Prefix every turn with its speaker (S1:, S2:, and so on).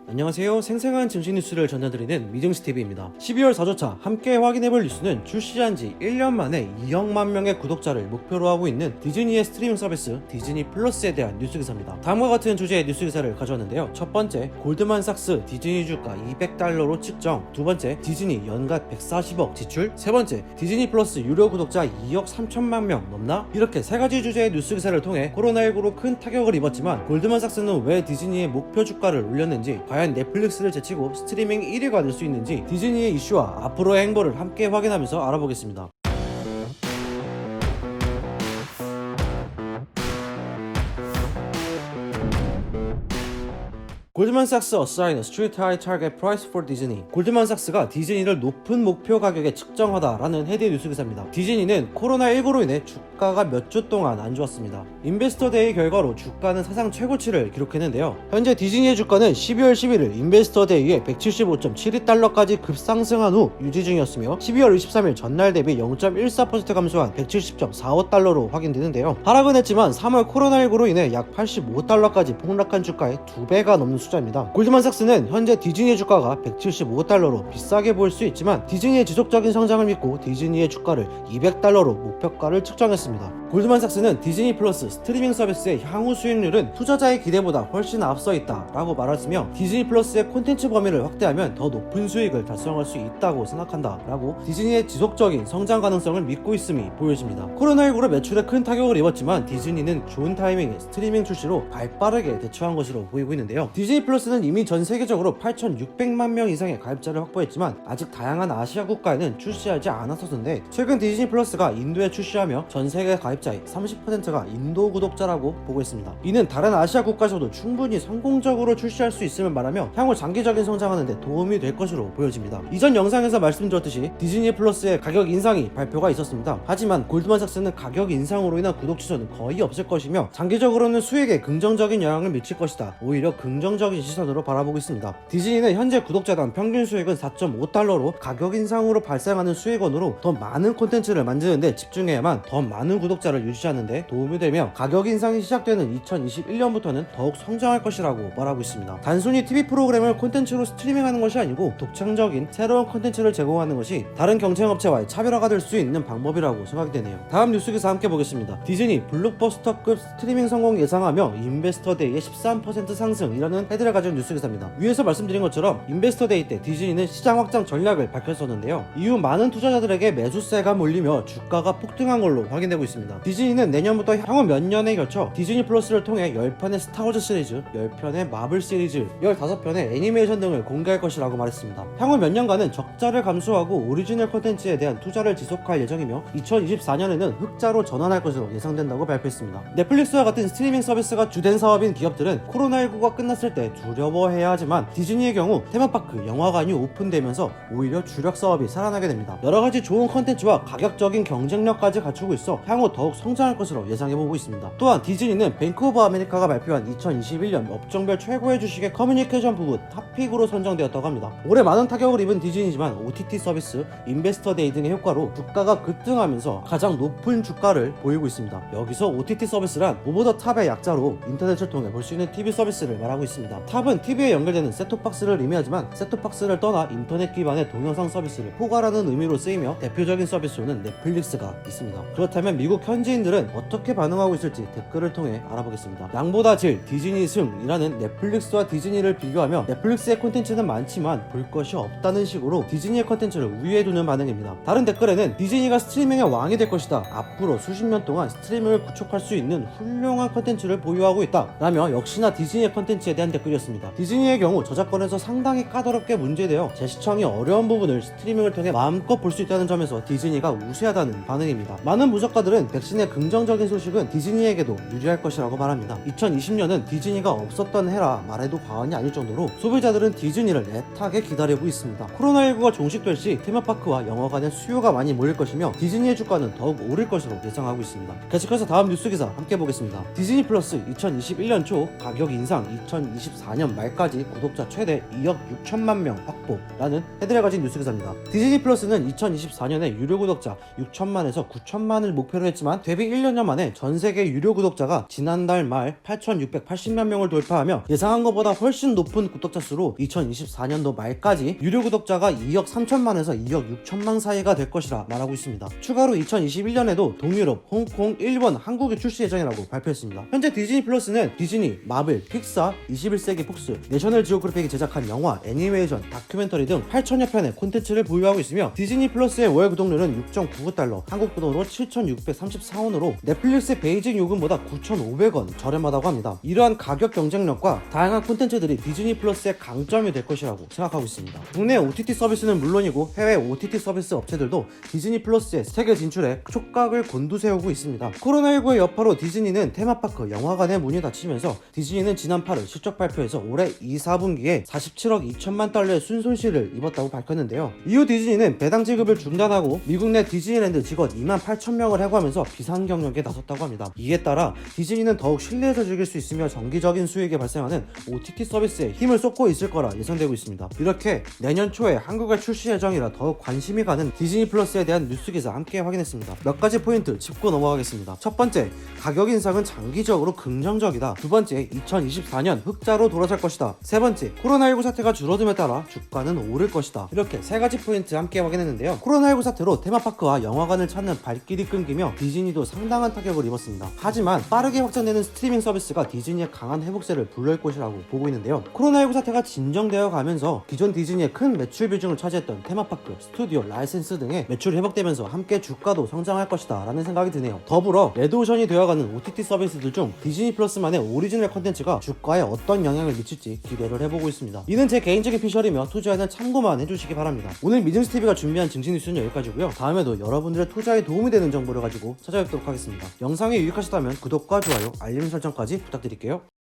S1: 안녕하세요. 생생한 증시 뉴스를 전해드리는 미증시TV입니다. 12월 4주차 함께 확인해볼 뉴스는 출시한지 1년 만에 2억만 명의 구독자를 목표로 하고 있는 디즈니의 스트리밍 서비스 디즈니 플러스에 대한 뉴스 기사입니다. 다음과 같은 주제의 뉴스 기사를 가져왔는데요. 첫 번째, 골드만삭스 디즈니 주가 $200로 측정. 두 번째, 디즈니 연간 140억 지출. 세 번째, 디즈니 플러스 유료 구독자 2억 3천만 명 넘나? 이렇게 세 가지 주제의 뉴스 기사를 통해 코로나19로 큰 타격을 입었지만 골드만삭스는 왜 디즈니의 목표 주가를 올렸는지, 과연 넷플릭스를 제치고 스트리밍 1위가 될 수 있는지 디즈니의 이슈와 앞으로의 행보를 함께 확인하면서 알아보겠습니다. 골드만삭스 assign a street high target price for Disney. 골드만삭스가 디즈니를 높은 목표 가격에 측정하다라는 헤드의 뉴스 기사입니다. 디즈니는 코로나19로 인해 주가가 몇 주 동안 안 좋았습니다. 인베스터 데이 결과로 주가는 사상 최고치를 기록했는데요. 현재 디즈니의 주가는 12월 11일 인베스터 데이에 175.72달러까지 급상승한 후 유지 중이었으며 12월 23일 전날 대비 0.14% 감소한 170.45달러로 확인되는데요. 하락은 했지만 3월 코로나19로 인해 약 85달러까지 폭락한 주가의 2배가 넘는 숫자입니다. 골드만삭스는 현재 디즈니의 주가가 175달러로 비싸게 보일 수 있지만 디즈니의 지속적인 성장을 믿고 디즈니의 주가를 200달러로 목표가를 측정했습니다. 골드만삭스는 디즈니 플러스 스트리밍 서비스의 향후 수익률은 투자자의 기대보다 훨씬 앞서 있다 라고 말했으며 디즈니 플러스의 콘텐츠 범위를 확대하면 더 높은 수익을 달성할 수 있다고 생각한다 라고 디즈니의 지속적인 성장 가능성을 믿고 있음이 보여집니다. 코로나19로 매출에 큰 타격을 입었지만 디즈니는 좋은 타이밍에 스트리밍 출시로 발빠르게 대처한 것으로 보이고 있는데요. 디즈니 플러스는 이미 전 세계적으로 8,600만 명 이상의 가입자를 확보했지만 아직 다양한 아시아 국가에는 출시하지 않았었는데, 최근 디즈니 플러스가 인도에 출시하며 전 세계 가입자의 30%가 인도 구독자라고 보고 있습니다. 이는 다른 아시아 국가에서도 충분히 성공적으로 출시할 수 있음을 말하며 향후 장기적인 성장하는 데 도움이 될 것으로 보여집니다. 이전 영상에서 말씀드렸듯이 디즈니 플러스의 가격 인상이 발표가 있었습니다. 하지만 골드만삭스는 가격 인상으로 인한 구독 취소는 거의 없을 것이며 장기적으로는 수익에 긍정적인 영향을 미칠 것이다, 오히려 긍정적인 시선으로 바라보고 있습니다. 디즈니는 현재 구독자당 평균 수익은 4.5달러로 가격 인상으로 발생하는 수익원으로 더 많은 콘텐츠를 만드는데 집중해야만 더 많은 구독자를 유지하는 데 도움이 되며 가격 인상이 시작되는 2021년부터는 더욱 성장할 것이라고 말하고 있습니다. 단순히 TV 프로그램을 콘텐츠로 스트리밍하는 것이 아니고 독창적인 새로운 콘텐츠를 제공하는 것이 다른 경쟁업체와의 차별화가 될 수 있는 방법이라고 생각이 되네요. 다음 뉴스 기사 함께 보겠습니다. 디즈니 블록버스터급 스트리밍 성공 예상하며 인베스터 데이의 13% 상승이라는 헤드를 가진 뉴스 기사입니다. 위에서 말씀드린 것처럼 인베스터 데이 때 디즈니는 시장 확장 전략을 밝혔었는데요. 이후 많은 투자자들에게 매수세가 몰리며 주가가 폭등한 걸로 확인되고 있습니다. 디즈니는 내년부터 향후 몇 년에 걸쳐 디즈니 플러스를 통해 10편의 스타워즈 시리즈, 10편의 마블 시리즈, 15편의 애니메이션 등을 공개할 것이라고 말했습니다. 향후 몇 년간은 적자를 감수하고 오리지널 콘텐츠에 대한 투자를 지속할 예정이며 2024년에는 흑자로 전환할 것으로 예상된다고 발표했습니다. 넷플릭스와 같은 스트리밍 서비스가 주된 사업인 기업들은 코로나19가 끝났을 때 두려워해야 하지만 디즈니의 경우 테마파크, 영화관이 오픈되면서 오히려 주력 사업이 살아나게 됩니다. 여러가지 좋은 콘텐츠와 가격적인 경쟁력까지 갖추고 있어 향후 더욱 성장할 것으로 예상해보고 있습니다. 또한 디즈니는 뱅크 오브 아메리카가 발표한 2021년 업종별 최고의 주식의 커뮤니케이션 부분 탑픽으로 선정되었다고 합니다. 올해 많은 타격을 입은 디즈니지만 OTT 서비스, 인베스터 데이 등의 효과로 주가가 급등하면서 가장 높은 주가를 보이고 있습니다. 여기서 OTT 서비스란 오버 더 탑의 약자로 인터넷을 통해 볼 수 있는 TV 서비스를 말하고 있습니다. 탑은 TV에 연결되는 셋톱박스를 의미하지만 셋톱박스를 떠나 인터넷 기반의 동영상 서비스를 포괄하는 의미로 쓰이며 대표적인 서비스로는 넷플릭스가 있습니다. 그렇다면 미국 현지인들은 어떻게 반응하고 있을지 댓글을 통해 알아보겠습니다. 양보다 질, 디즈니 승이라는 넷플릭스와 디즈니를 비교하며 넷플릭스의 콘텐츠는 많지만 볼 것이 없다는 식으로 디즈니의 콘텐츠를 우위에 두는 반응입니다. 다른 댓글에는 디즈니가 스트리밍의 왕이 될 것이다, 앞으로 수십 년 동안 스트리밍을 구축할 수 있는 훌륭한 콘텐츠를 보유하고 있다 라며 역시나 디즈니의 콘텐츠에 대한 댓글이었습니다. 디즈니의 경우 저작권에서 상당히 까다롭게 문제되어 재시청이 어려운 부분을 스트리밍을 통해 마음껏 볼 수 있다는 점에서 디즈니가 우세하다는 반응입니다. 많은 분석가들은 백신의 긍정적인 소식은 디즈니에게도 유리할 것이라고 말합니다. 2020년은 디즈니가 없었던 해라 말해도 과언이 아닐 정도로 소비자들은 디즈니를 애타게 기다리고 있습니다. 코로나19가 종식될 시 테마파크와 영화관의 수요가 많이 몰릴 것이며 디즈니의 주가는 더욱 오를 것으로 예상하고 있습니다. 계속해서 다음 뉴스 기사 함께 보겠습니다. 디즈니 플러스 2021년 초 가격 인상, 2024년 말까지 구독자 최대 2억 6천만 명 확보라는 헤드를 가진 뉴스 기사입니다. 디즈니 플러스는 2024년에 유료 구독자 6천만에서 9천만을 목표로 했지만 데뷔 1년여 만에 전 세계 유료 구독자가 지난달 말 8,680만 명을 돌파하며 예상한 것보다 훨씬 높은 구독자 수로 2024년도 말까지 유료 구독자가 2억 3천만에서 2억 6천만 사이가 될 것이라 말하고 있습니다. 추가로 2021년에도 동유럽, 홍콩, 일본, 한국에 출시 예정이라고 발표했습니다. 현재 디즈니 플러스는 디즈니, 마블, 픽사, 21세기 폭스, 내셔널 지오그래픽이 제작한 영화, 애니메이션, 다큐멘터리 등 8천여 편의 콘텐츠를 보유하고 있으며 디즈니 플러스의 월 구독료는 6.99달러, 한국 돈으로 7,634원으로 넷플릭스 베이징 요금보다 9,500원 저렴하다고 합니다. 이러한 가격 경쟁력과 다양한 콘텐츠들이 디즈니 플러스의 강점이 될 것이라고 생각하고 있습니다. 국내 OTT 서비스는 물론이고 해외 OTT 서비스 업체들도 디즈니 플러스의 세계 진출에 촉각을 곤두세우고 있습니다. 코로나19의 여파로 디즈니는 테마파크, 영화관의 문이 닫히면서 디즈니는 지난 8월 실적 발표에서 올해 2, 4분기에 47억 2천만 달러의 순손실을 입었다고 밝혔는데요. 이후 디즈니는 배당 지급을 중단하고 미국 내 디즈니랜드 직원 2만 8천 명을 해고하면서 비상 경영에 나섰다고 합니다. 이에 따라 디즈니는 더욱 실내에서 즐길 수 있으며 정기적인 수익에 발생하는 OTT 서비스에 힘을 쏟고 있을 거라 예상되고 있습니다. 이렇게 내년 초에 한국에 출시 예정이라 더욱 관심이 가는 디즈니 플러스에 대한 뉴스 기사 함께 확인했습니다. 몇 가지 포인트 짚고 넘어가겠습니다. 첫 번째, 가격 인상은 장기적으로 긍정적이다. 두 번째, 2024년 흑자로 돌아설 것이다. 세 번째, 코로나19 사태가 줄어듦에 따라 주가는 오를 것이다. 이렇게 세 가지 포인트 함께 확인했는데요. 코로나19 사태로 테마파크와 영화관을 찾는 발길이 끊기며 디즈니도 상당한 타격을 입었습니다. 하지만 빠르게 확장되는 스트리밍 서비스가 디즈니의 강한 회복세를 불러일 것이라고 보고 있는데요. 코로나19 사태가 진정되어 가면서 기존 디즈니의 큰 매출 비중을 차지했던 테마파크, 스튜디오, 라이센스 등의 매출이 회복되면서 함께 주가도 성장할 것이다 라는 생각이 드네요. 더불어 레드오션이 되어가는 OTT 서비스들 중 디즈니 플러스만의 오리지널 컨텐츠가 주가에 어떤 영향을 미칠지 기대를 해보고 있습니다. 이는 제 개인적인 피셜이며 투자에는 참고만 해주시기 바랍니다. 오늘 미즘스TV가 준비한 증시 뉴스는 여기까지고요. 다음에도 여러분들의 투자에 도움이 되는 정보를 가지고 찾아뵙도록 하겠습니다. 영상이 유익하셨다면 구독과 좋아요, 알림 설정까지 부탁드릴게요.